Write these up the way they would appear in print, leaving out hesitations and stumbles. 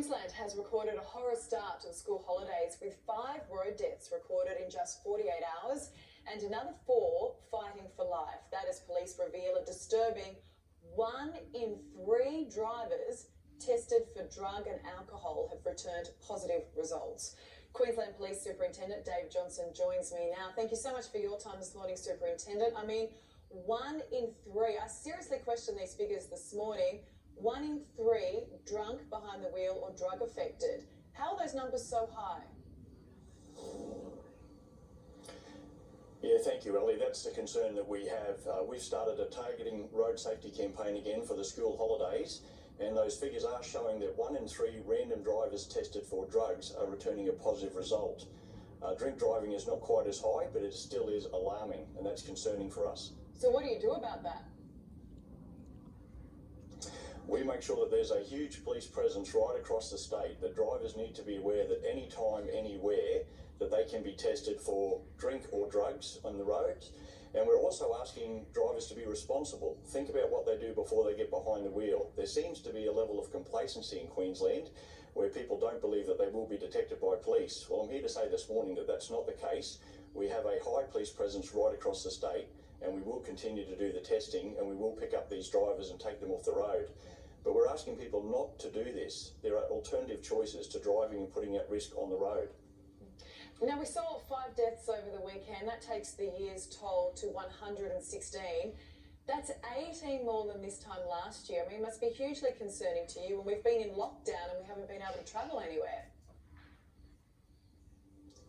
Queensland has recorded a horror start to the school holidays with 5 road deaths recorded in just 48 hours and another 4 fighting for life. That as police reveal a disturbing 1 in 3 drivers tested for drug and alcohol have returned positive results. Queensland Police Superintendent Dave Johnson joins me now. Thank you so much for your time this morning, Superintendent. I mean, 1 in 3. I seriously questioned these figures this morning. 1 in 3 drunk behind the wheel or drug affected. How are those numbers so high? Yeah, thank you, Ellie. That's the concern that we have. We've started a targeting road safety campaign again for the school holidays, and those figures are showing that 1 in 3 random drivers tested for drugs are returning a positive result. Drink driving is not quite as high, but it still is alarming, and that's concerning for us. So what do you do about that? We make sure that there's a huge police presence right across the state, that drivers need to be aware that any time, anywhere, that they can be tested for drink or drugs on the roads. And we're also asking drivers to be responsible. Think about what they do before they get behind the wheel. There seems to be a level of complacency in Queensland where people don't believe that they will be detected by police. Well, I'm here to say this morning that that's not the case. We have a high police presence right across the state, and we will continue to do the testing, and we will pick up these drivers and take them off the road. But we're asking people not to do this. There are alternative choices to driving and putting at risk on the road. Now, we saw 5 deaths over the weekend. That takes the year's toll to 116. That's 18 more than this time last year. I mean, it must be hugely concerning to you when we've been in lockdown and we haven't been able to travel anywhere.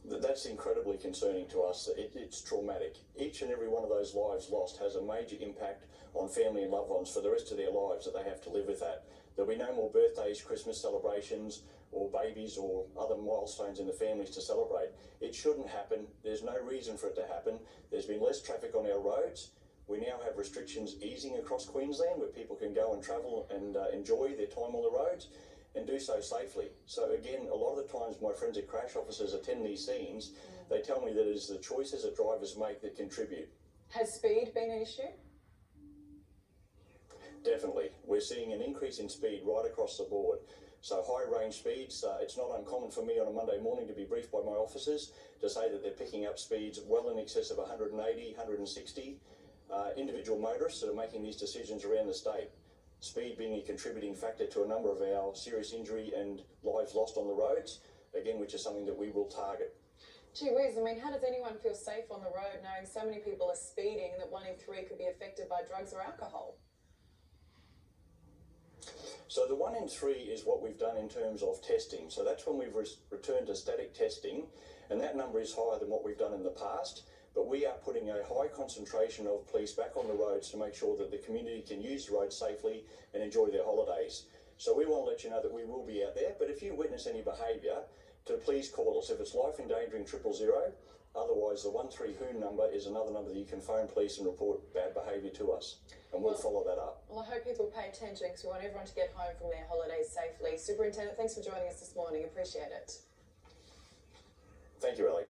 That's incredibly concerning to us. It's traumatic. Each and every one of those lives lost has a major impact on family and loved ones for the rest of their lives, that they have to live with that. There'll be no more birthdays, Christmas celebrations, or babies or other milestones in the families to celebrate. It shouldn't happen. There's no reason for it to happen. There's been less traffic on our roads. We now have restrictions easing across Queensland where people can go and travel and enjoy their time on the roads and do so safely. So again, a lot of the times my forensic crash officers attend these scenes, they tell me that it is the choices that drivers make that contribute. Has speed been an issue? Definitely. We're seeing an increase in speed right across the board. So high range speeds, it's not uncommon for me on a Monday morning to be briefed by my officers to say that they're picking up speeds well in excess of 180, 160. Individual motorists that are making these decisions around the state. Speed being a contributing factor to a number of our serious injury and lives lost on the roads, again, which is something that we will target. Gee whiz, I mean, how does anyone feel safe on the road knowing so many people are speeding and that 1 in 3 could be affected by drugs or alcohol? So the 1 in 3 is what we've done in terms of testing. So that's when we've returned to static testing, and that number is higher than what we've done in the past. But we are putting a high concentration of police back on the roads to make sure that the community can use the roads safely and enjoy their holidays. So we want to let you know that we will be out there, but if you witness any behaviour, to please call us. If it's life endangering 000, otherwise the 13 WHO number is another number that you can phone police and report bad behaviour to us, and we'll follow that up. Well, I hope people pay attention because we want everyone to get home from their holidays safely. Superintendent, thanks for joining us this morning. Appreciate it. Thank you, Ellie.